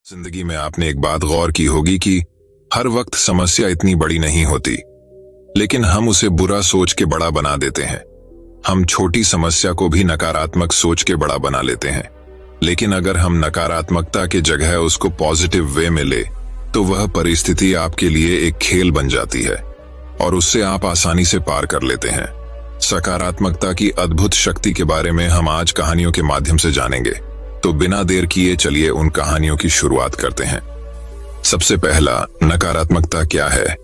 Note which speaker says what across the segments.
Speaker 1: जिंदगी में आपने एक बात गौर की होगी कि हर वक्त समस्या इतनी बड़ी नहीं होती, लेकिन हम उसे बुरा सोच के बड़ा बना देते हैं। हम छोटी समस्या को भी नकारात्मक सोच के बड़ा बना लेते हैं, लेकिन अगर हम नकारात्मकता के जगह उसको पॉजिटिव वे में ले तो वह परिस्थिति आपके लिए एक खेल बन जाती है और उससे आप आसानी से पार कर लेते हैं। सकारात्मकता की अद्भुत शक्ति के बारे में हम आज कहानियों के माध्यम से जानेंगे, तो बिना देर किए चलिए उन कहानियों की शुरुआत करते हैं। सबसे पहला, नकारात्मकता क्या है?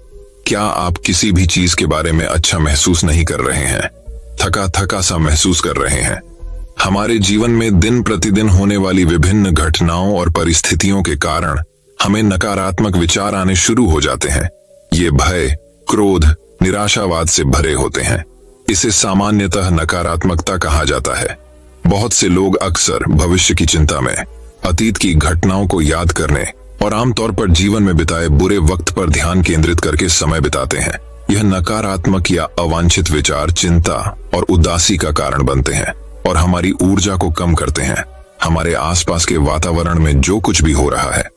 Speaker 1: क्या आप किसी भी चीज के बारे में अच्छा महसूस नहीं कर रहे हैं? थका थका सा महसूस कर रहे हैं? हमारे जीवन में दिन प्रतिदिन होने वाली विभिन्न घटनाओं और परिस्थितियों के कारण हमें नकारात्मक विचार आने शुरू हो जाते हैं। ये भय, क्रोध, निराशावाद से भरे होते हैं। इसे सामान्यतः नकारात्मकता कहा जाता है। बहुत से लोग अक्सर भविष्य की चिंता में, अतीत की घटनाओं को याद करने और आमतौर पर जीवन में बिताए बुरे वक्त पर ध्यान केंद्रित करके समय बिताते हैं। यह नकारात्मक या अवांछित विचार चिंता और उदासी का कारण बनते हैं और हमारी ऊर्जा को कम करते हैं। हमारे आसपास के वातावरण में जो कुछ भी हो रहा है,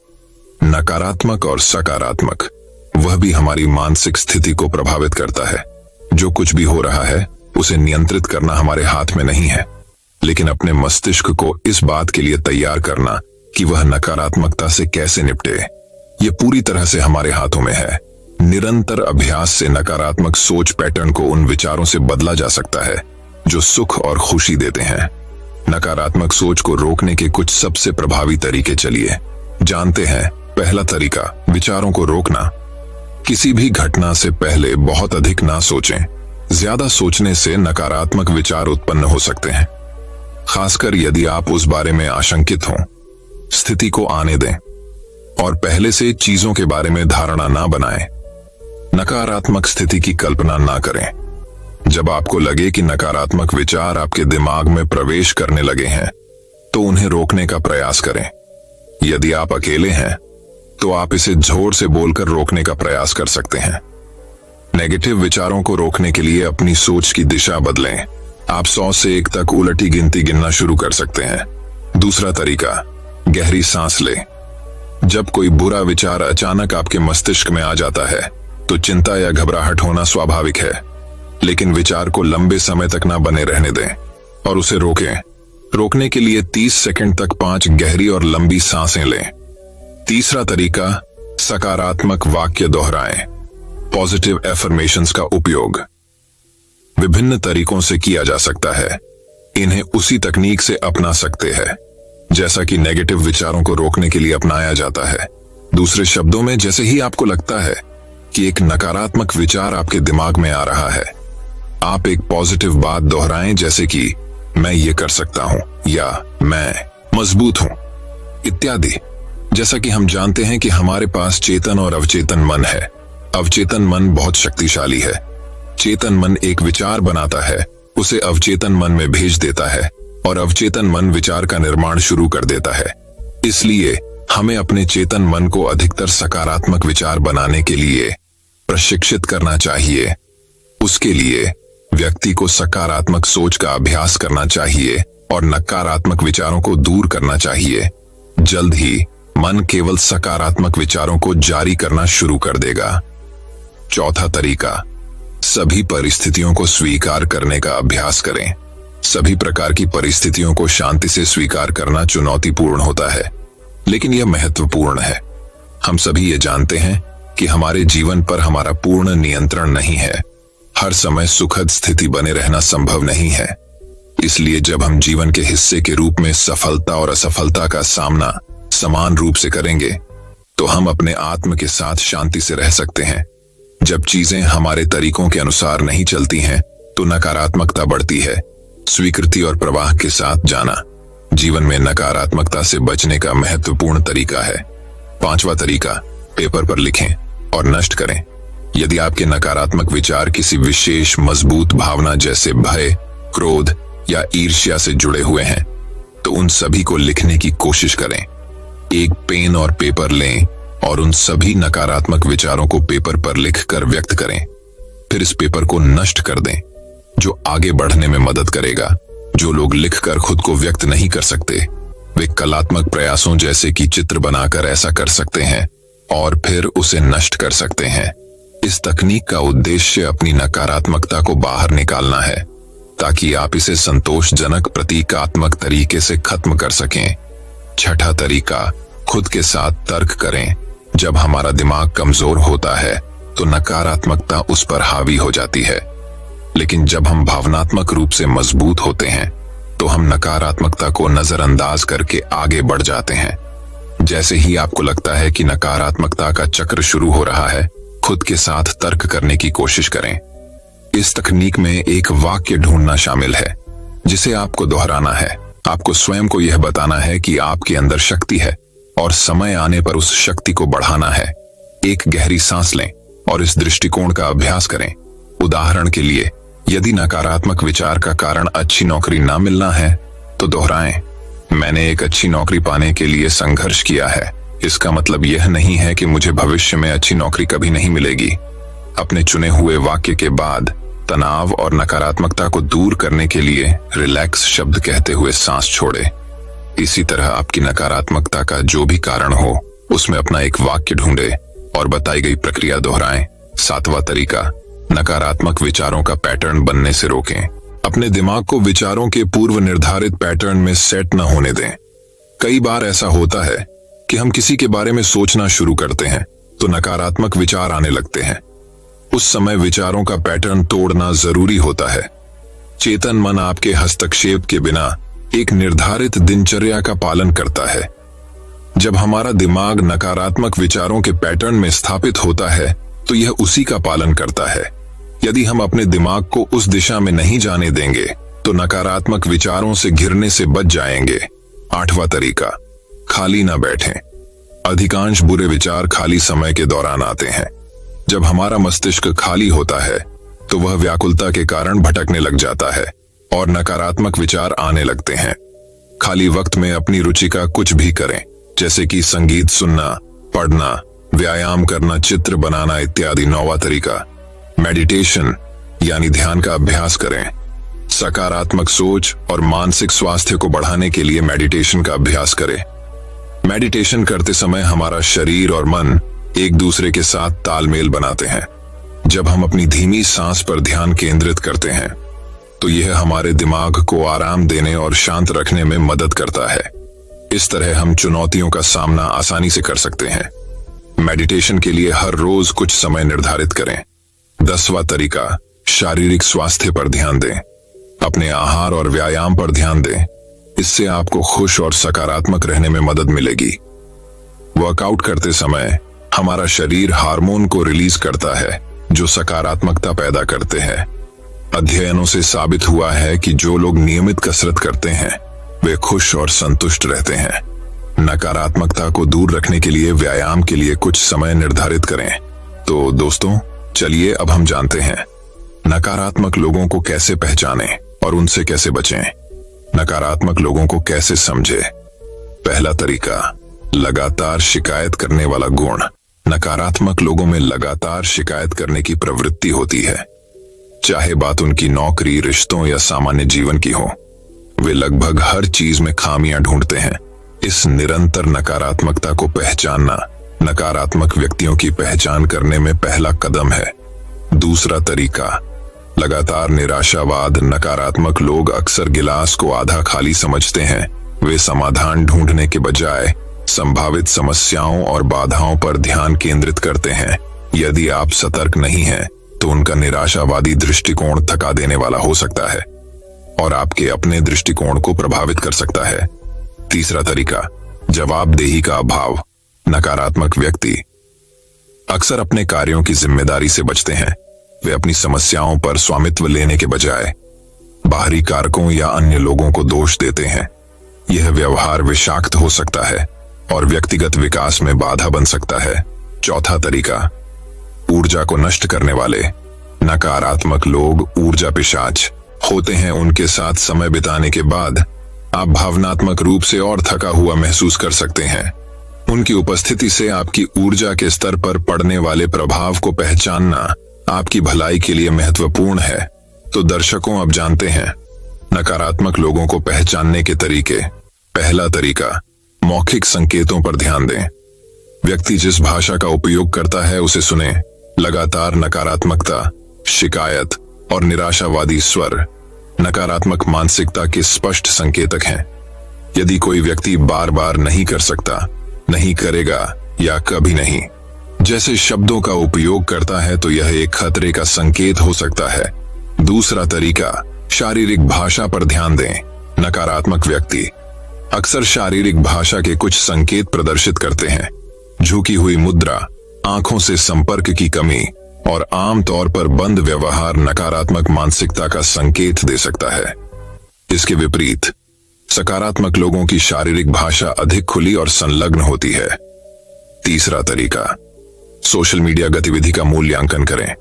Speaker 1: नकारात्मक और सकारात्मक, वह भी हमारी मानसिक स्थिति को प्रभावित करता है। जो कुछ भी हो रहा है उसे नियंत्रित करना हमारे हाथ में नहीं है, लेकिन अपने मस्तिष्क को इस बात के लिए तैयार करना कि वह नकारात्मकता से कैसे निपटे, ये पूरी तरह से हमारे हाथों में है। निरंतर अभ्यास से नकारात्मक सोच पैटर्न को उन विचारों से बदला जा सकता है जो सुख और खुशी देते हैं। नकारात्मक सोच को रोकने के कुछ सबसे प्रभावी तरीके चलिए जानते हैं। पहला तरीका, विचारों को रोकना। किसी भी घटना से पहले बहुत अधिक ना सोचें। ज्यादा सोचने से नकारात्मक विचार उत्पन्न हो सकते हैं, खासकर यदि आप उस बारे में आशंकित हों। स्थिति को आने दें और पहले से चीजों के बारे में धारणा ना बनाएं। नकारात्मक स्थिति की कल्पना ना करें। जब आपको लगे कि नकारात्मक विचार आपके दिमाग में प्रवेश करने लगे हैं, तो उन्हें रोकने का प्रयास करें। यदि आप अकेले हैं तो आप इसे जोर से बोलकर रोकने का प्रयास कर सकते हैं। नेगेटिव विचारों को रोकने के लिए अपनी सोच की दिशा बदलें। आप 100 से 1 तक उलटी गिनती गिनना शुरू कर सकते हैं। दूसरा तरीका, गहरी सांस लें। जब कोई बुरा विचार अचानक आपके मस्तिष्क में आ जाता है तो चिंता या घबराहट होना स्वाभाविक है, लेकिन विचार को लंबे समय तक ना बने रहने दें और उसे रोकें। रोकने के लिए 30 सेकंड तक 5 गहरी और लंबी सांसें लें। तीसरा तरीका, सकारात्मक वाक्य दोहराएं। पॉजिटिव एफर्मेशंस का उपयोग विभिन्न तरीकों से किया जा सकता है। इन्हें उसी तकनीक से अपना सकते हैं जैसा कि नेगेटिव विचारों को रोकने के लिए अपनाया जाता है। दूसरे शब्दों में, जैसे ही आपको लगता है कि एक नकारात्मक विचार आपके दिमाग में आ रहा है, आप एक पॉजिटिव बात दोहराएं, जैसे कि मैं ये कर सकता हूं या मैं मजबूत हूं इत्यादि। जैसा कि हम जानते हैं कि हमारे पास चेतन और अवचेतन मन है। अवचेतन मन बहुत शक्तिशाली है। चेतन मन एक विचार बनाता है, उसे अवचेतन मन में भेज देता है और अवचेतन मन विचार का निर्माण शुरू कर देता है। इसलिए हमें अपने चेतन मन को अधिकतर सकारात्मक विचार बनाने के लिए प्रशिक्षित करना चाहिए। उसके लिए व्यक्ति को सकारात्मक सोच का अभ्यास करना चाहिए और नकारात्मक विचारों को दूर करना चाहिए। जल्द ही मन केवल सकारात्मक विचारों को जारी करना शुरू कर देगा। चौथा तरीका, सभी परिस्थितियों को स्वीकार करने का अभ्यास करें। सभी प्रकार की परिस्थितियों को शांति से स्वीकार करना चुनौतीपूर्ण होता है, लेकिन यह महत्वपूर्ण है। हम सभी ये जानते हैं कि हमारे जीवन पर हमारा पूर्ण नियंत्रण नहीं है। हर समय सुखद स्थिति बने रहना संभव नहीं है। इसलिए जब हम जीवन के हिस्से के रूप में सफलता और असफलता का सामना समान रूप से करेंगे, तो हम अपने आत्म के साथ शांति से रह सकते हैं। जब चीजें हमारे तरीकों के अनुसार नहीं चलती हैं, तो नकारात्मकता बढ़ती है। स्वीकृति और प्रवाह के साथ जाना जीवन में नकारात्मकता से बचने का महत्वपूर्ण तरीका है। पांचवा तरीका, पेपर पर लिखें और नष्ट करें। यदि आपके नकारात्मक विचार किसी विशेष मजबूत भावना जैसे भय, क्रोध या ईर्ष्या से जुड़े हुए हैं, तो उन सभी को लिखने की कोशिश करें। एक पेन और पेपर लें और उन सभी नकारात्मक विचारों को पेपर पर लिखकर व्यक्त करें। फिर इस पेपर को नष्ट कर दें, जो आगे बढ़ने में मदद करेगा। जो लोग लिखकर खुद को व्यक्त नहीं कर सकते, वे कलात्मक प्रयासों जैसे कि चित्र बनाकर ऐसा कर सकते हैं और फिर उसे नष्ट कर सकते हैं। इस तकनीक का उद्देश्य अपनी नकारात्मकता को बाहर निकालना है ताकि आप इसे संतोषजनक प्रतीकात्मक तरीके से खत्म कर सकें। छठा तरीका, खुद के साथ तर्क करें। जब हमारा दिमाग कमजोर होता है तो नकारात्मकता उस पर हावी हो जाती है, लेकिन जब हम भावनात्मक रूप से मजबूत होते हैं तो हम नकारात्मकता को नजरअंदाज करके आगे बढ़ जाते हैं। जैसे ही आपको लगता है कि नकारात्मकता का चक्र शुरू हो रहा है, खुद के साथ तर्क करने की कोशिश करें। इस तकनीक में एक वाक्य ढूंढना शामिल है जिसे आपको दोहराना है। आपको स्वयं को यह बताना है कि आपके अंदर शक्ति है और समय आने पर उस शक्ति को बढ़ाना है। एक गहरी सांस लें और इस दृष्टिकोण का अभ्यास करें। उदाहरण के लिए, यदि नकारात्मक विचार का कारण अच्छी नौकरी ना मिलना है तो दोहराएं, मैंने एक अच्छी नौकरी पाने के लिए संघर्ष किया है। इसका मतलब यह नहीं है कि मुझे भविष्य में अच्छी नौकरी कभी नहीं मिलेगी। अपने चुने हुए वाक्य के बाद तनाव और नकारात्मकता को दूर करने के लिए रिलैक्स शब्द कहते हुए सांस छोड़े। इसी तरह आपकी नकारात्मकता का जो भी कारण हो, उसमें अपना एक वाक्य ढूंढे और बताई गई प्रक्रिया दोहराएं। सातवां तरीका, नकारात्मक विचारों का पैटर्न बनने से रोकें। अपने दिमाग को विचारों के पूर्व निर्धारित पैटर्न में सेट न होने दें। कई बार ऐसा होता है कि हम किसी के बारे में सोचना शुरू करते हैं तो नकारात्मक विचार आने लगते हैं। उस समय विचारों का पैटर्न तोड़ना जरूरी होता है। चेतन मन आपके हस्तक्षेप के बिना एक निर्धारित दिनचर्या का पालन करता है। जब हमारा दिमाग नकारात्मक विचारों के पैटर्न में स्थापित होता है तो यह उसी का पालन करता है। यदि हम अपने दिमाग को उस दिशा में नहीं जाने देंगे तो नकारात्मक विचारों से घिरने से बच जाएंगे। आठवां तरीका, खाली न बैठें। अधिकांश बुरे विचार खाली समय के दौरान आते हैं। जब हमारा मस्तिष्क खाली होता है तो वह व्याकुलता के कारण भटकने लग जाता है और नकारात्मक विचार आने लगते हैं। खाली वक्त में अपनी रुचि का कुछ भी करें, जैसे कि संगीत सुनना, पढ़ना, व्यायाम करना, चित्र बनाना इत्यादि। नौवां तरीका, मेडिटेशन यानी ध्यान का अभ्यास करें। सकारात्मक सोच और मानसिक स्वास्थ्य को बढ़ाने के लिए मेडिटेशन का अभ्यास करें। मेडिटेशन करते समय हमारा शरीर और मन एक दूसरे के साथ तालमेल बनाते हैं। जब हम अपनी धीमी सांस पर ध्यान केंद्रित करते हैं तो यह हमारे दिमाग को आराम देने और शांत रखने में मदद करता है। इस तरह हम चुनौतियों का सामना आसानी से कर सकते हैं। मेडिटेशन के लिए हर रोज कुछ समय निर्धारित करें। 10वां तरीका, शारीरिक स्वास्थ्य पर ध्यान दें। अपने आहार और व्यायाम पर ध्यान दें। इससे आपको खुश और सकारात्मक रहने में मदद मिलेगी। वर्कआउट करते समय हमारा शरीर हार्मोन को रिलीज करता है जो सकारात्मकता पैदा करते हैं। अध्ययनों से साबित हुआ है कि जो लोग नियमित कसरत करते हैं वे खुश और संतुष्ट रहते हैं। नकारात्मकता को दूर रखने के लिए व्यायाम के लिए कुछ समय निर्धारित करें। तो दोस्तों, चलिए अब हम जानते हैं नकारात्मक लोगों को कैसे पहचानें और उनसे कैसे बचें। नकारात्मक लोगों को कैसे समझें। पहला तरीका, लगातार शिकायत करने वाला गुण। नकारात्मक लोगों में लगातार शिकायत करने की प्रवृत्ति होती है, चाहे बात उनकी नौकरी, रिश्तों या सामान्य जीवन की हो। वे लगभग हर चीज में खामियां ढूंढते हैं। इस निरंतर नकारात्मकता को पहचानना नकारात्मक व्यक्तियों की पहचान करने में पहला कदम है। दूसरा तरीका, लगातार निराशावाद। नकारात्मक लोग अक्सर गिलास को आधा खाली समझते हैं। वे समाधान ढूंढने के बजाय संभावित समस्याओं और बाधाओं पर ध्यान केंद्रित करते हैं। यदि आप सतर्क नहीं हैं तो उनका निराशावादी दृष्टिकोण थका देने वाला हो सकता है और आपके अपने दृष्टिकोण को प्रभावित कर सकता है। तीसरा तरीका, जवाबदेही का अभाव। नकारात्मक व्यक्ति अक्सर अपने कार्यों की जिम्मेदारी से बचते हैं। वे अपनी समस्याओं पर स्वामित्व लेने के बजाय बाहरी कारकों या अन्य लोगों को दोष देते हैं। यह व्यवहार विषाक्त हो सकता है और व्यक्तिगत विकास में बाधा बन सकता है। चौथा तरीका, ऊर्जा को नष्ट करने वाले। नकारात्मक लोग ऊर्जा पिशाच होते हैं। उनके साथ समय बिताने के बाद आप भावनात्मक रूप से और थका हुआ महसूस कर सकते हैं। उनकी उपस्थिति से आपकी ऊर्जा के स्तर पर पड़ने वाले प्रभाव को पहचानना आपकी भलाई के लिए महत्वपूर्ण है। तो दर्शकों, अब जानते हैं नकारात्मक लोगों को पहचानने के तरीके। पहला तरीका, मौखिक संकेतों पर ध्यान दें। व्यक्ति जिस भाषा का उपयोग करता है उसे सुने। लगातार नकारात्मकता, शिकायत और निराशावादी स्वर नकारात्मक मानसिकता के स्पष्ट संकेतक हैं। यदि कोई व्यक्ति बार बार नहीं कर सकता, नहीं करेगा या कभी नहीं जैसे शब्दों का उपयोग करता है तो यह एक खतरे का संकेत हो सकता है। दूसरा तरीका, शारीरिक भाषा पर ध्यान दें। नकारात्मक व्यक्ति अक्सर शारीरिक भाषा के कुछ संकेत प्रदर्शित करते हैं। झुकी हुई मुद्रा, आंखों से संपर्क की कमी और आमतौर पर बंद व्यवहार नकारात्मक मानसिकता का संकेत दे सकता है। इसके विपरीत सकारात्मक लोगों की शारीरिक भाषा अधिक खुली और संलग्न होती है। तीसरा तरीका, सोशल मीडिया गतिविधि का मूल्यांकन करें।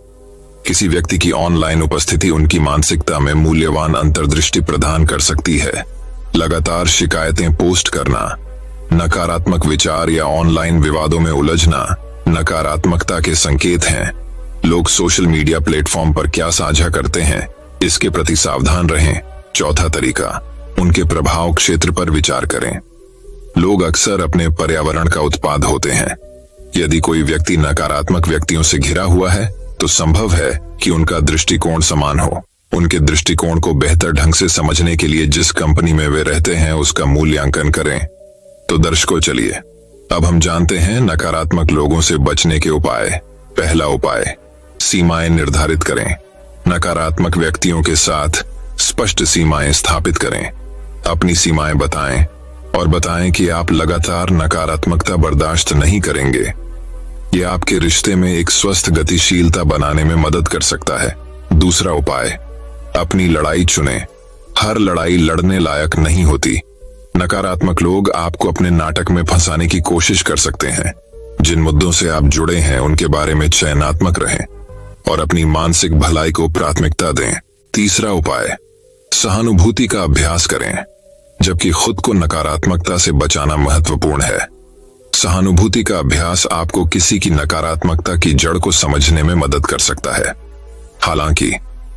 Speaker 1: किसी व्यक्ति की ऑनलाइन उपस्थिति उनकी मानसिकता में मूल्यवान अंतर्दृष्टि प्रदान कर सकती है। लगातार शिकायतें पोस्ट करना, नकारात्मक विचार या ऑनलाइन विवादों में उलझना नकारात्मकता के संकेत हैं। लोग सोशल मीडिया प्लेटफॉर्म पर क्या साझा करते हैं, इसके प्रति सावधान रहें। चौथा तरीका, उनके प्रभाव क्षेत्र पर विचार करें। लोग अक्सर अपने पर्यावरण का उत्पाद होते हैं। यदि कोई व्यक्ति नकारात्मक व्यक्तियों से घिरा हुआ है तो संभव है कि उनका दृष्टिकोण समान हो। उनके दृष्टिकोण को बेहतर ढंग से समझने के लिए जिस कंपनी में वे रहते हैं उसका मूल्यांकन करें। तो दर्शकों, चलिए अब हम जानते हैं नकारात्मक लोगों से बचने के उपाय। पहला उपाय, सीमाएं निर्धारित करें। नकारात्मक व्यक्तियों के साथ स्पष्ट सीमाएं स्थापित करें। अपनी सीमाएं बताएं और बताएं कि आप लगातार नकारात्मकता बर्दाश्त नहीं करेंगे। यह आपके रिश्ते में एक स्वस्थ गतिशीलता बनाने में मदद कर सकता है। दूसरा उपाय, अपनी लड़ाई चुनें। हर लड़ाई लड़ने लायक नहीं होती। नकारात्मक लोग आपको अपने नाटक में फंसाने की कोशिश कर सकते हैं। जिन मुद्दों से आप जुड़े हैं उनके बारे में चयनात्मक रहें और अपनी मानसिक भलाई को प्राथमिकता दें। तीसरा उपाय, सहानुभूति का अभ्यास करें। जबकि खुद को नकारात्मकता से बचाना महत्वपूर्ण है, सहानुभूति का अभ्यास आपको किसी की नकारात्मकता की जड़ को समझने में मदद कर सकता है। हालांकि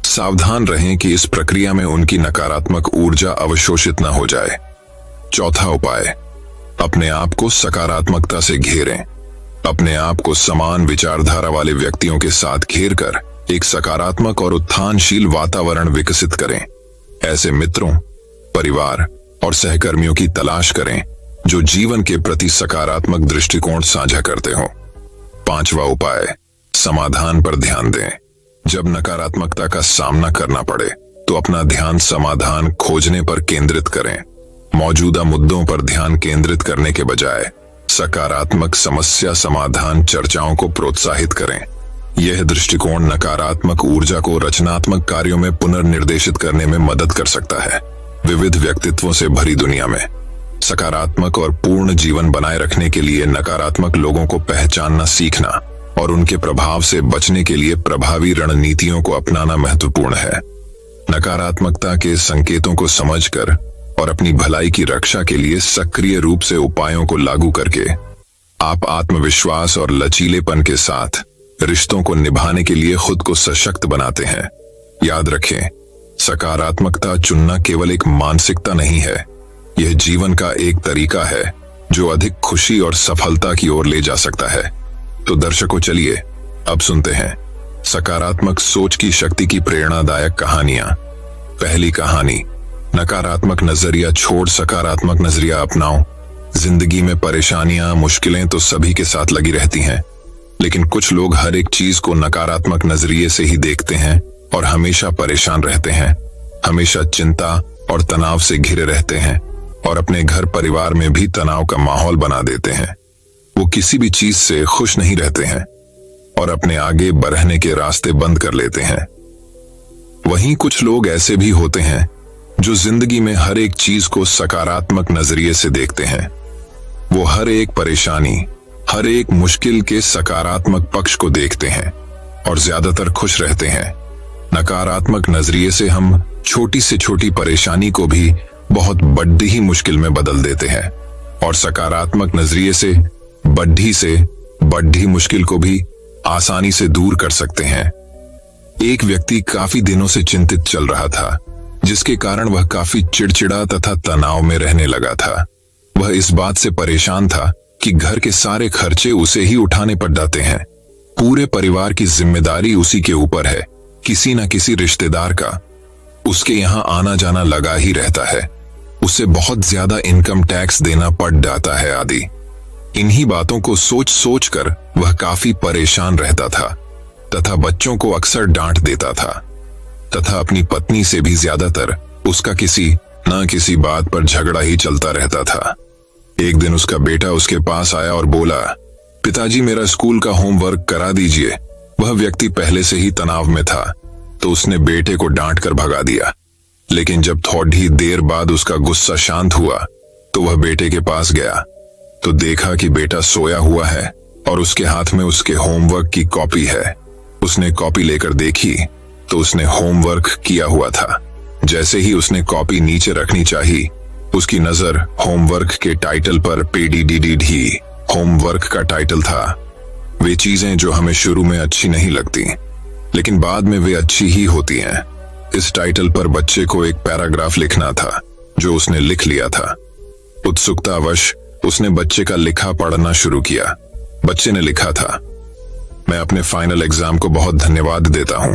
Speaker 1: सावधान रहें कि इस प्रक्रिया में उनकी नकारात्मक ऊर्जा अवशोषित न हो जाए। चौथा उपाय, अपने आप को सकारात्मकता से घेरें। अपने आप को समान विचारधारा वाले व्यक्तियों के साथ घेरकर एक सकारात्मक और उत्थानशील वातावरण विकसित करें। ऐसे मित्रों, परिवार और सहकर्मियों की तलाश करें जो जीवन के प्रति सकारात्मक दृष्टिकोण साझा करते हो। पांचवा उपाय, समाधान पर ध्यान दें। जब नकारात्मकता का सामना करना पड़े तो अपना ध्यान समाधान खोजने पर केंद्रित करें। मौजूदा मुद्दों पर ध्यान केंद्रित करने के बजाय सकारात्मक समस्या समाधान चर्चाओं को प्रोत्साहित करें। यह दृष्टिकोण नकारात्मक ऊर्जा को रचनात्मक कार्यों में पुनर्निर्देशित करने में मदद कर सकता है। विविध व्यक्तित्वों से भरी दुनिया में सकारात्मक और पूर्ण जीवन बनाए रखने के लिए नकारात्मक लोगों को पहचानना सीखना और उनके प्रभाव से बचने के लिए प्रभावी रणनीतियों को अपनाना महत्वपूर्ण है। नकारात्मकता के संकेतों को समझकर और अपनी भलाई की रक्षा के लिए सक्रिय रूप से उपायों को लागू करके आप आत्मविश्वास और लचीलेपन के साथ रिश्तों को निभाने के लिए खुद को सशक्त बनाते हैं। याद रखें, सकारात्मकता चुनना केवल एक मानसिकता नहीं है, यह जीवन का एक तरीका है जो अधिक खुशी और सफलता की ओर ले जा सकता है। तो दर्शकों, चलिए अब सुनते हैं सकारात्मक सोच की शक्ति की प्रेरणादायक कहानियां। पहली कहानी, नकारात्मक नजरिया छोड़ सकारात्मक नजरिया अपनाओ। जिंदगी में परेशानियां, मुश्किलें तो सभी के साथ लगी रहती हैं, लेकिन कुछ लोग हर एक चीज को नकारात्मक नजरिए से ही देखते हैं और हमेशा परेशान रहते हैं, हमेशा चिंता और तनाव से घिरे रहते हैं और अपने घर परिवार में भी तनाव का माहौल बना देते हैं। वो किसी भी चीज से खुश नहीं रहते हैं और अपने आगे बढ़ने के रास्ते बंद कर लेते हैं। वहीं कुछ लोग ऐसे भी होते हैं जो जिंदगी में हर एक चीज को सकारात्मक नजरिए से देखते हैं। वो हर एक परेशानी, हर एक मुश्किल के सकारात्मक पक्ष को देखते हैं और ज्यादातर खुश रहते हैं। नकारात्मक नजरिए से हम छोटी से छोटी परेशानी को भी बहुत बड़ी ही मुश्किल में बदल देते हैं और सकारात्मक नजरिए से बड़ी मुश्किल को भी आसानी से दूर कर सकते हैं। एक व्यक्ति काफी दिनों से चिंतित चल रहा था। जिसके कारण वह काफी चिड़चिड़ा तथा तनाव में रहने लगा था। वह इस बात से परेशान था कि घर के सारे खर्चे उसे ही उठाने पड़ जाते हैं। पूरे परिवार की जिम्मेदारी उसी के ऊपर है। किसी न किसी रिश्तेदार का उसके यहाँ आना जाना लगा ही रहता है। उसे बहुत ज्यादा इनकम टैक्स देना पड़ जाता है आदि। इन्हीं बातों को सोच सोच कर वह काफी परेशान रहता था तथा बच्चों को अक्सर डांट देता था तथा अपनी पत्नी से भी ज्यादातर उसका किसी न किसी बात पर झगड़ा ही चलता रहता था। एक दिन उसका बेटा उसके पास आया और बोला, पिताजी मेरा स्कूल का होमवर्क करा दीजिए। वह व्यक्ति पहले से ही तनाव में था तो उसने बेटे को डांट कर भगा दिया। लेकिन जब थोड़ी देर बाद उसका गुस्सा शांत हुआ तो वह बेटे के पास गया तो देखा कि बेटा सोया हुआ है और उसके हाथ में उसके होमवर्क की कॉपी है। उसने कॉपी लेकर देखी तो उसने होमवर्क किया हुआ था। जैसे ही उसने कॉपी नीचे रखनी चाहिए, उसकी नजर होमवर्क के टाइटल पर PDDD होमवर्क का टाइटल था। वे चीजें जो हमें शुरू में अच्छी नहीं लगती लेकिन बाद में वे अच्छी ही होती हैं। इस टाइटल पर बच्चे को एक पैराग्राफ लिखना था जो उसने लिख लिया था। उत्सुकतावश उसने बच्चे का लिखा पढ़ना शुरू किया। बच्चे ने लिखा था, मैं अपने फाइनल एग्जाम को बहुत धन्यवाद देता हूं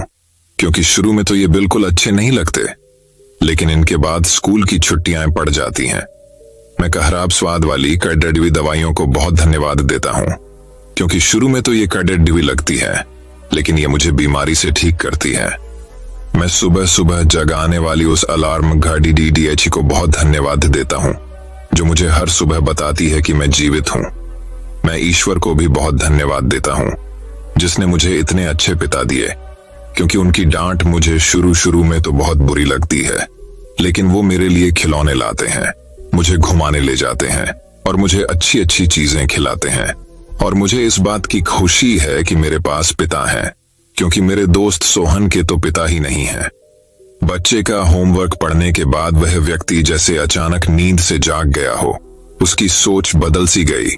Speaker 1: क्योंकि शुरू में तो ये बिल्कुल अच्छे नहीं लगते लेकिन इनके बाद स्कूल की छुट्टियां पड़ जाती हैं। मैं खराब स्वाद वाली कैडेडवी दवाइयों को बहुत धन्यवाद देता हूं क्योंकि शुरू में तो ये कैडेडवी लगती है लेकिन ये मुझे बीमारी से ठीक करती है। मैं सुबह सुबह जगाने वाली उस अलार्म घड़ी DDH को बहुत धन्यवाद देता हूं जो मुझे हर सुबह बताती है कि मैं जीवित हूं। मैं ईश्वर को भी बहुत धन्यवाद देता हूं जिसने मुझे इतने अच्छे पिता दिए क्योंकि उनकी डांट मुझे शुरू में तो बहुत बुरी लगती है लेकिन वो मेरे लिए खिलौने लाते हैं, मुझे घुमाने ले जाते हैं और मुझे अच्छी अच्छी चीजें खिलाते हैं। और मुझे इस बात की खुशी है कि मेरे पास पिता हैं क्योंकि मेरे दोस्त सोहन के तो पिता ही नहीं हैं। बच्चे का होमवर्क पढ़ने के बाद वह व्यक्ति जैसे अचानक नींद से जाग गया हो। उसकी सोच बदल सी गई।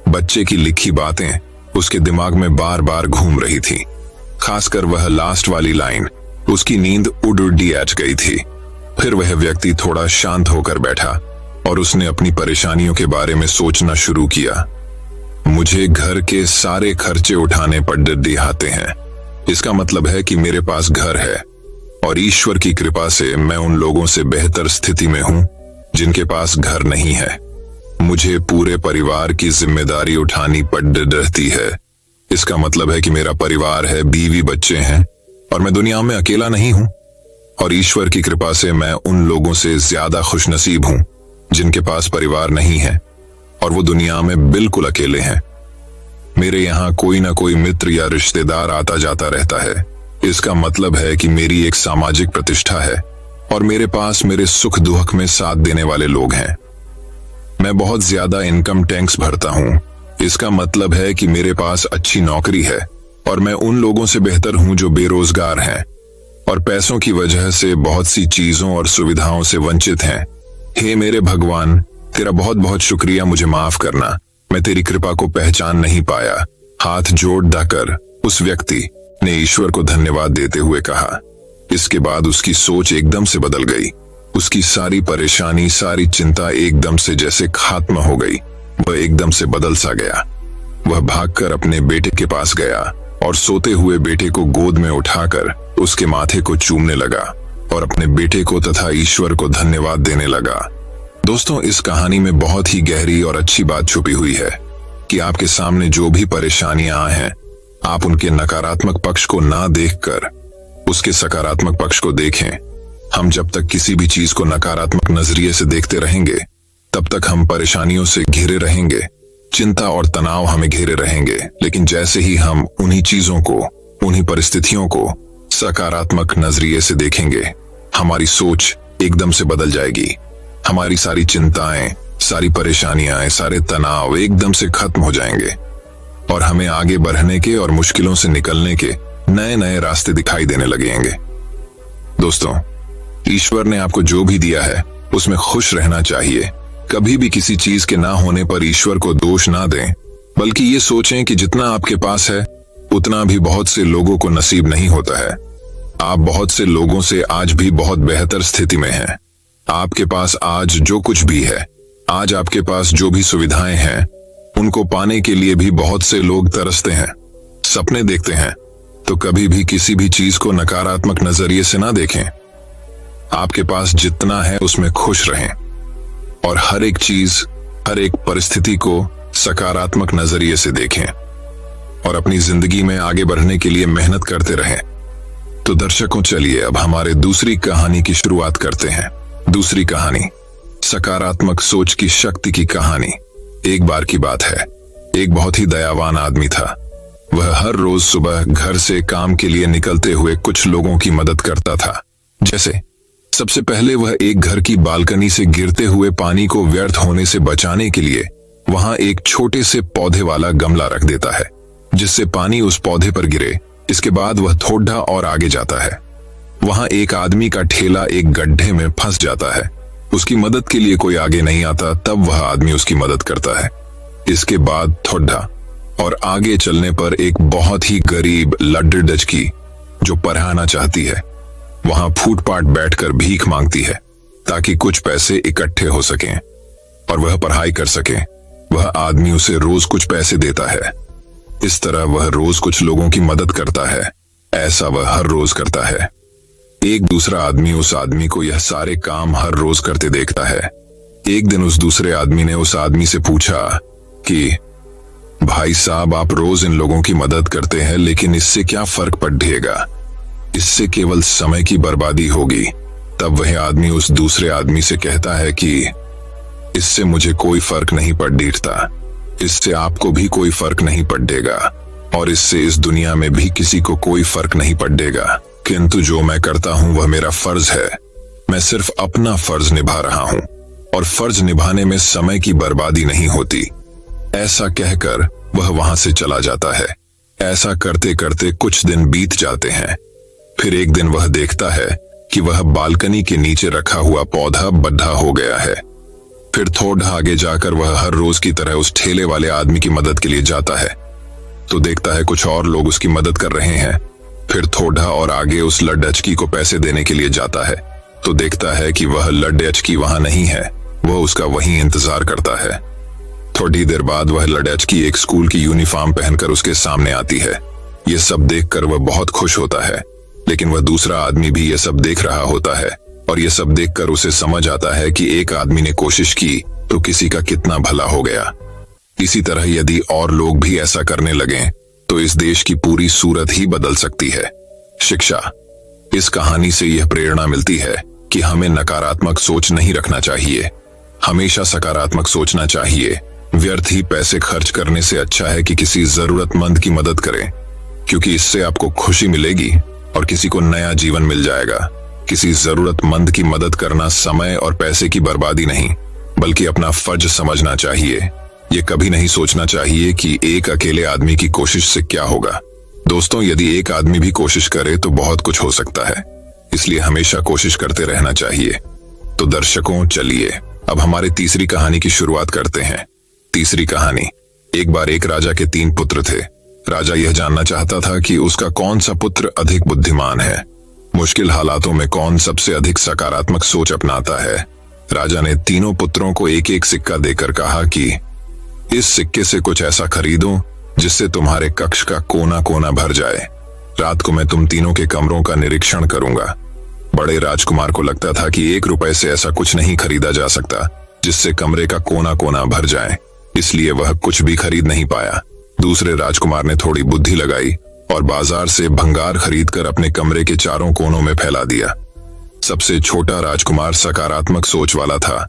Speaker 1: बच्चे की लिखी बातें उसके दिमाग में बार बार घूम रही थी, खासकर वह लास्ट वाली लाइन। उसकी नींद उड़ गई थी। फिर वह व्यक्ति थोड़ा शांत होकर बैठा और उसने अपनी परेशानियों के बारे में सोचना शुरू किया। मुझे घर के सारे खर्चे उठाने पड़ जाते हैं। इसका मतलब है कि मेरे पास घर है और ईश्वर की कृपा से मैं उन लोगों से बेहतर स्थिति में हूं जिनके पास घर नहीं है। मुझे पूरे परिवार की जिम्मेदारी उठानी पड़ रहती है। इसका मतलब है कि मेरा परिवार है, बीवी बच्चे हैं और मैं दुनिया में अकेला नहीं हूं। और ईश्वर की कृपा से मैं उन लोगों से ज्यादा खुशनसीब हूं जिनके पास परिवार नहीं है और वो दुनिया में बिल्कुल अकेले हैं। मेरे यहाँ कोई ना कोई मित्र या रिश्तेदार आता जाता रहता है। इसका मतलब है कि मेरी एक सामाजिक प्रतिष्ठा है और मेरे पास मेरे सुख दुख में साथ देने वाले लोग हैं। मैं बहुत ज्यादा इनकम टैक्स भरता हूँ। इसका मतलब है कि मेरे पास अच्छी नौकरी है और मैं उन लोगों से बेहतर हूँ जो बेरोजगार हैं और पैसों की वजह से बहुत सी चीजों और सुविधाओं से वंचित हैं। हे मेरे भगवान, तेरा बहुत बहुत शुक्रिया, मुझे माफ करना, मैं तेरी कृपा को पहचान नहीं पाया। हाथ जोड़ दाकर उस व्यक्ति ने ईश्वर को धन्यवाद देते हुए कहा। इसके बाद उसकी सोच एकदम से बदल गई। उसकी सारी परेशानी, सारी चिंता एकदम से जैसे खत्म हो गई। वह एकदम से बदल सा गया। वह भागकर अपने बेटे के पास गया और सोते हुए बेटे को गोद में उठाकर उसके माथे को चूमने लगा और अपने बेटे को तथा ईश्वर को धन्यवाद देने लगा। दोस्तों, इस कहानी में बहुत ही गहरी और अच्छी बात छुपी हुई है कि आपके सामने जो भी परेशानियां हैं, आप उनके नकारात्मक पक्ष को ना देखकर उसके सकारात्मक पक्ष को देखें। हम जब तक किसी भी चीज को नकारात्मक नजरिए से देखते रहेंगे तब तक हम परेशानियों से घिरे रहेंगे, चिंता और तनाव हमें घेरे रहेंगे। लेकिन जैसे ही हम उन्हीं चीजों को, उन्हीं परिस्थितियों को सकारात्मक नजरिए से देखेंगे, हमारी सोच एकदम से बदल जाएगी। हमारी सारी चिंताएं, सारी परेशानियां, सारे तनाव एकदम से खत्म हो जाएंगे और हमें आगे बढ़ने के और मुश्किलों से निकलने के नए नए रास्ते दिखाई देने लगेंगे। दोस्तों, ईश्वर ने आपको जो भी दिया है उसमें खुश रहना चाहिए। कभी भी किसी चीज के ना होने पर ईश्वर को दोष ना दें, बल्कि ये सोचें कि जितना आपके पास है उतना भी बहुत से लोगों को नसीब नहीं होता है। आप बहुत से लोगों से आज भी बहुत बेहतर स्थिति में हैं। आपके पास आज जो कुछ भी है, आज आपके पास जो भी सुविधाएं हैं, उनको पाने के लिए भी बहुत से लोग तरसते हैं, सपने देखते हैं। तो कभी भी किसी भी चीज को नकारात्मक नजरिए से ना देखें। आपके पास जितना है उसमें खुश रहें और हर एक चीज, हर एक परिस्थिति को सकारात्मक नजरिए से देखें और अपनी जिंदगी में आगे बढ़ने के लिए मेहनत करते रहें। तो दर्शकों, चलिए अब हमारे दूसरी कहानी की शुरुआत करते हैं। दूसरी कहानी, सकारात्मक सोच की शक्ति की कहानी। एक बार की बात है, एक बहुत ही दयावान आदमी था। वह हर रोज सुबह घर से काम के लिए निकलते हुए कुछ लोगों की मदद करता था। जैसे सबसे पहले वह एक घर की बालकनी से गिरते हुए पानी को व्यर्थ होने से बचाने के लिए वहां एक छोटे से पौधे वाला गमला रख देता है, जिससे पानी उस पौधे पर गिरे। इसके बाद वह थोड़ा और आगे जाता है। वहां एक आदमी का ठेला एक गड्ढे में फंस जाता है। उसकी मदद के लिए कोई आगे नहीं आता, तब वह आदमी उसकी मदद करता है। इसके बाद थोड़ा और आगे चलने पर एक बहुत ही गरीब लड्डू डचकी जो पढ़ाना चाहती है, वहां फुटपाथ बैठकर भीख मांगती है ताकि कुछ पैसे इकट्ठे हो सकें और वह पढ़ाई कर सके। वह आदमी उसे रोज कुछ पैसे देता है। इस तरह वह रोज कुछ लोगों की मदद करता है। ऐसा वह हर रोज करता है। एक दूसरा आदमी उस आदमी को यह सारे काम हर रोज करते देखता है। एक दिन उस दूसरे आदमी ने उस आदमी से पूछा कि भाई साहब, आप रोज इन लोगों की मदद करते हैं, लेकिन इससे क्या फर्क पड़ेगा? इससे केवल समय की बर्बादी होगी। तब वह आदमी उस दूसरे आदमी से कहता है कि इससे मुझे कोई फर्क नहीं पड़ता, इससे आपको भी कोई फर्क नहीं पड़ेगा और इससे इस दुनिया में भी किसी को कोई फर्क नहीं पड़ेगा। किंतु जो मैं करता हूं वह मेरा फर्ज है। मैं सिर्फ अपना फर्ज निभा रहा हूं और फर्ज निभाने में समय की बर्बादी नहीं होती। ऐसा कहकर वह वहां से चला जाता है। ऐसा करते करते कुछ दिन बीत जाते हैं। फिर एक दिन वह देखता है कि वह बालकनी के नीचे रखा हुआ पौधा बड्ढा हो गया है। फिर थोड़ा आगे जाकर वह हर रोज की तरह उस ठेले वाले आदमी की मदद के लिए जाता है, तो देखता है कुछ और लोग उसकी मदद कर रहे हैं। फिर थोड़ा और आगे उस लड्डचकी को पैसे देने के लिए जाता है, तो देखता है कि वह लड्डचकी वहां नहीं है। वह उसका वहीं इंतजार करता है। थोड़ी देर बाद वह लड्डचकी एक स्कूल की यूनिफॉर्म पहनकर उसके सामने आती है। यह सब देखकर वह बहुत खुश होता है, लेकिन वह दूसरा आदमी भी यह सब देख रहा होता है और यह सब देखकर उसे समझ आता है कि एक आदमी ने कोशिश की तो किसी का कितना भला हो गया। इसी तरह यदि और लोग भी ऐसा करने लगें तो इस देश की पूरी सूरत ही बदल सकती है। शिक्षा, इस कहानी से यह प्रेरणा मिलती है कि हमें नकारात्मक सोच नहीं रखना चाहिए, हमेशा सकारात्मक सोचना चाहिए। व्यर्थ ही पैसे खर्च करने से अच्छा है कि किसी जरूरतमंद की मदद करें, क्योंकि इससे आपको खुशी मिलेगी और किसी को नया जीवन मिल जाएगा। किसी जरूरतमंद की मदद करना समय और पैसे की बर्बादी नहीं, बल्कि अपना फर्ज समझना चाहिए। ये कभी नहीं सोचना चाहिए कि एक अकेले आदमी की कोशिश से क्या होगा। दोस्तों, यदि एक आदमी भी कोशिश करे तो बहुत कुछ हो सकता है, इसलिए हमेशा कोशिश करते रहना चाहिए। तो दर्शकों, चलिए अब हमारे तीसरी कहानी की शुरुआत करते हैं। तीसरी कहानी, एक बार एक राजा के 3 पुत्र थे। राजा यह जानना चाहता था कि उसका कौन सा पुत्र अधिक बुद्धिमान है, मुश्किल हालातों में कौन सबसे अधिक सकारात्मक सोच अपनाता है। राजा ने तीनों पुत्रों को एक एक सिक्का देकर कहा कि इस सिक्के से कुछ ऐसा खरीदो जिससे तुम्हारे कक्ष का कोना कोना भर जाए। रात को मैं तुम तीनों के कमरों का निरीक्षण करूंगा। बड़े राजकुमार को लगता था कि 1 रुपए से ऐसा कुछ नहीं खरीदा जा सकता जिससे कमरे का कोना कोना भर जाए, इसलिए वह कुछ भी खरीद नहीं पाया। दूसरे राजकुमार ने थोड़ी बुद्धि लगाई और बाजार से भंगार खरीदकर अपने कमरे के चारों कोनों में फैला दिया। सबसे छोटा राजकुमार सकारात्मक सोच वाला था।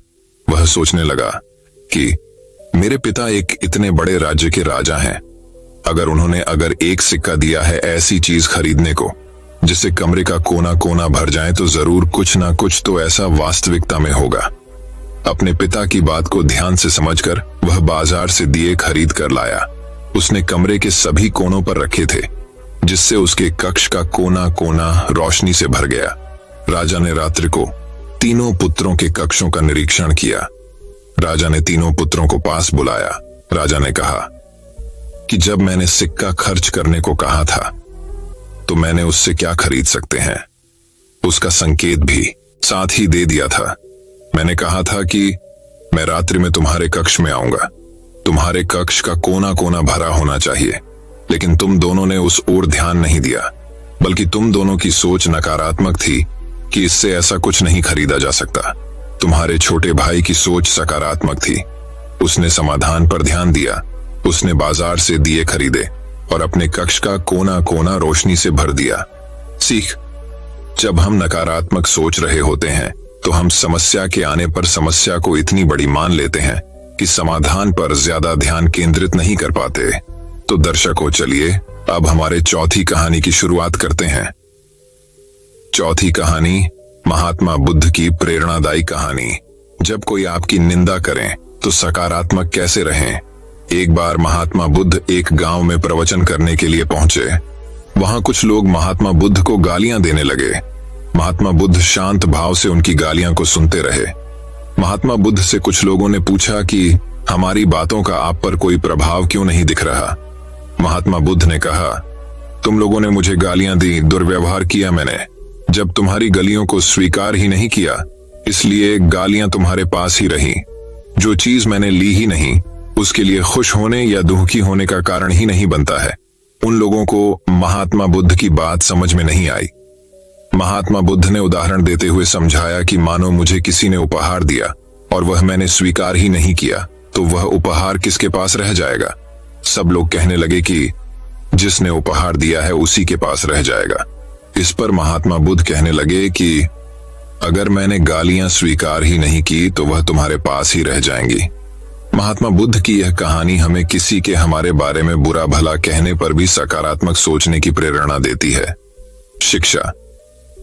Speaker 1: वह सोचने लगा कि मेरे पिता एक इतने बड़े राज्य के राजा हैं। अगर एक सिक्का दिया है ऐसी चीज खरीदने को जिससे कमरे का कोना कोना भर जाए, तो जरूर कुछ ना कुछ तो ऐसा वास्तविकता में होगा। अपने पिता की बात को ध्यान से समझकर वह बाजार से दिए खरीद कर लाया। उसने कमरे के सभी कोनों पर रखे थे, जिससे उसके कक्ष का कोना कोना रोशनी से भर गया। राजा ने रात्रि को तीनों पुत्रों के कक्षों का निरीक्षण किया। राजा ने तीनों पुत्रों को पास बुलाया। राजा ने कहा कि जब मैंने सिक्का खर्च करने को कहा था तो मैंने उससे क्या खरीद सकते हैं। उसका संकेत भी साथ ही दे दिया था। मैंने कहा था कि मैं रात्रि में तुम्हारे कक्ष में आऊंगा, तुम्हारे कक्ष का कोना कोना भरा होना चाहिए, लेकिन तुम दोनों ने उस ओर ध्यान नहीं दिया, बल्कि तुम दोनों की सोच नकारात्मक थी कि इससे ऐसा कुछ नहीं खरीदा जा सकता। तुम्हारे छोटे भाई की सोच सकारात्मक थी। उसने समाधान पर ध्यान दिया, उसने बाजार से दिए खरीदे और अपने कक्ष का कोना कोना रोशनी से भर दिया। सीख, जब हम नकारात्मक सोच रहे होते हैं तो हम समस्या के आने पर समस्या को इतनी बड़ी मान लेते हैं कि समाधान पर ज्यादा ध्यान केंद्रित नहीं कर पाते। तो दर्शकों, चलिए अब हमारे चौथी कहानी की शुरुआत करते हैं। चौथी कहानी, महात्मा बुद्ध की प्रेरणादायी कहानी। जब कोई आपकी निंदा करे तो सकारात्मक कैसे रहें। एक बार महात्मा बुद्ध एक गांव में प्रवचन करने के लिए पहुंचे। वहां कुछ लोग महात्मा बुद्ध को गालियां देने लगे। महात्मा बुद्ध शांत भाव से उनकी गालियां को सुनते रहे। महात्मा बुद्ध से कुछ लोगों ने पूछा कि हमारी बातों का आप पर कोई प्रभाव क्यों नहीं दिख रहा। महात्मा बुद्ध ने कहा, तुम लोगों ने मुझे गालियां दी, दुर्व्यवहार किया मैंने। जब तुम्हारी गलियों को स्वीकार ही नहीं किया, इसलिए गालियां तुम्हारे पास ही रही। जो चीज मैंने ली ही नहीं, उसके लिए खुश होने या दुखी होने का कारण ही नहीं बनता है। उन लोगों को महात्मा बुद्ध की बात समझ में नहीं आई। महात्मा बुद्ध ने उदाहरण देते हुए समझाया कि मानो मुझे किसी ने उपहार दिया और वह मैंने स्वीकार ही नहीं किया, तो वह उपहार किसके पास रह जाएगा। सब लोग कहने लगे कि जिसने उपहार दिया है उसी के पास रह जाएगा। इस पर महात्मा बुद्ध कहने लगे कि अगर मैंने गालियां स्वीकार ही नहीं की तो वह तुम्हारे पास ही रह जाएंगी। महात्मा बुद्ध की यह कहानी हमें किसी के हमारे बारे में बुरा भला कहने पर भी सकारात्मक सोचने की प्रेरणा देती है। शिक्षा,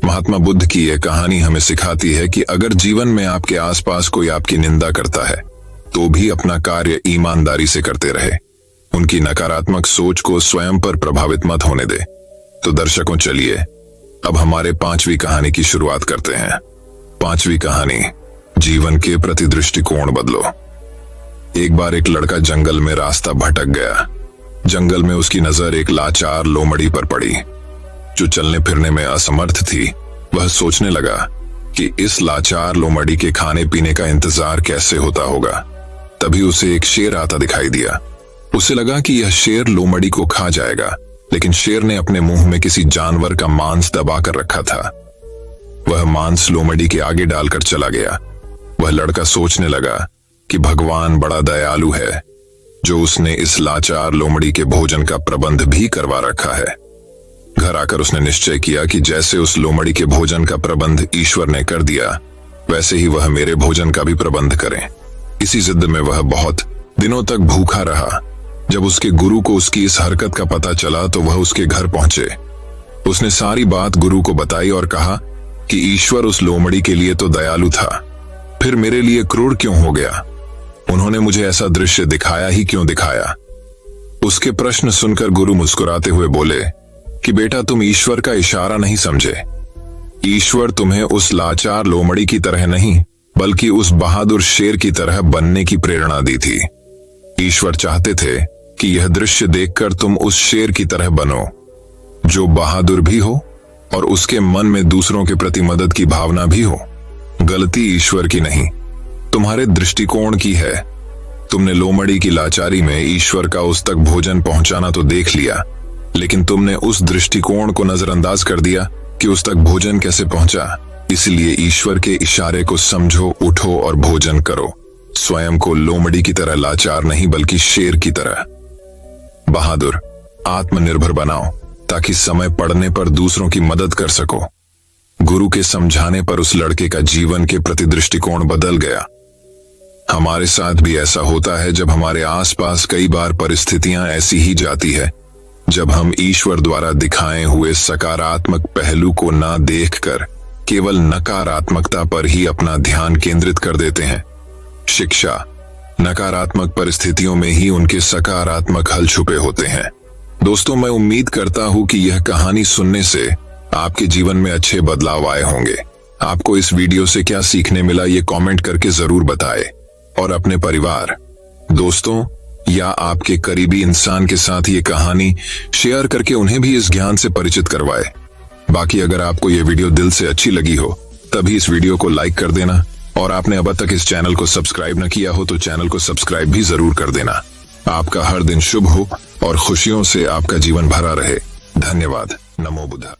Speaker 1: महात्मा बुद्ध की यह कहानी हमें सिखाती है कि अगर जीवन में आपके आसपास कोई आपकी निंदा करता है तो भी अपना कार्य ईमानदारी से करते रहे। उनकी नकारात्मक सोच को स्वयं पर प्रभावित मत होने दे। तो दर्शकों, चलिए अब हमारे पांचवी कहानी की शुरुआत करते हैं। पांचवी कहानी, जीवन के प्रति दृष्टिकोण बदलो। एक बार एक लड़का जंगल में रास्ता भटक गया। जंगल में उसकी नजर एक लाचार लोमड़ी पर पड़ी जो चलने फिरने में असमर्थ थी। वह सोचने लगा कि इस लाचार लोमड़ी के खाने पीने का इंतजार कैसे होता होगा। तभी उसे एक शेर आता दिखाई दिया। उसे लगा कि यह शेर लोमड़ी को खा जाएगा, लेकिन शेर ने अपने मुंह में किसी जानवर का मांस दबाकर रखा था। वह मांस लोमड़ी के आगे डालकर चला गया। वह लड़का सोचने लगा कि भगवान बड़ा दयालु है जो उसने इस लाचार लोमड़ी के भोजन का प्रबंध भी करवा रखा है। घर आकर उसने निश्चय किया कि जैसे उस लोमड़ी के भोजन का प्रबंध ईश्वर ने कर दिया, वैसे ही वह मेरे भोजन का भी प्रबंध करें। इसी जिद में वह बहुत दिनों तक भूखा रहा। जब उसके गुरु को उसकी इस हरकत का पता चला तो वह उसके घर पहुंचे। उसने सारी बात गुरु को बताई और कहा कि ईश्वर उस लोमड़ी के लिए तो दयालु था, फिर मेरे लिए क्रूर क्यों हो गया। उन्होंने मुझे ऐसा दृश्य दिखाया ही क्यों दिखाया। उसके प्रश्न सुनकर गुरु मुस्कुराते हुए बोले कि बेटा, तुम ईश्वर का इशारा नहीं समझे। ईश्वर तुम्हें उस लाचार लोमड़ी की तरह नहीं, बल्कि उस बहादुर शेर की तरह बनने की प्रेरणा दी थी। ईश्वर चाहते थे कि यह दृश्य देखकर तुम उस शेर की तरह बनो जो बहादुर भी हो और उसके मन में दूसरों के प्रति मदद की भावना भी हो। गलती ईश्वर की नहीं, तुम्हारे दृष्टिकोण की है। तुमने लोमड़ी की लाचारी में ईश्वर का उस तक भोजन पहुंचाना तो देख लिया, लेकिन तुमने उस दृष्टिकोण को नजरअंदाज कर दिया कि उस तक भोजन कैसे पहुंचा। इसलिए ईश्वर के इशारे को समझो, उठो और भोजन करो। स्वयं को लोमड़ी की तरह लाचार नहीं, बल्कि शेर की तरह बहादुर, आत्मनिर्भर बनाओ ताकि समय पड़ने पर दूसरों की मदद कर सको। गुरु के समझाने पर उस लड़के का जीवन के प्रति दृष्टिकोण बदल गया। हमारे साथ भी ऐसा होता है जब हमारे आसपास कई बार परिस्थितियां ऐसी ही जाती है जब हम ईश्वर द्वारा दिखाए हुए सकारात्मक पहलू को ना देखकर केवल नकारात्मकता पर ही अपना ध्यान केंद्रित कर देते हैं। शिक्षा, नकारात्मक परिस्थितियों में ही उनके सकारात्मक हल छुपे होते हैं। दोस्तों, मैं उम्मीद करता हूं कि यह कहानी सुनने से आपके जीवन में अच्छे बदलाव आए होंगे। आपको इस वीडियो से क्या सीखने मिला, ये कमेंट करके जरूर बताएं और अपने परिवार, दोस्तों या आपके करीबी इंसान के साथ ये कहानी शेयर करके उन्हें भी इस ज्ञान से परिचित करवाए। बाकी अगर आपको ये वीडियो दिल से अच्छी लगी हो तभी इस वीडियो को लाइक कर देना, और आपने अब तक इस चैनल को सब्सक्राइब न किया हो तो चैनल को सब्सक्राइब भी जरूर कर देना। आपका हर दिन शुभ हो और खुशियों से आपका जीवन भरा रहे। धन्यवाद। नमो बुद्धा।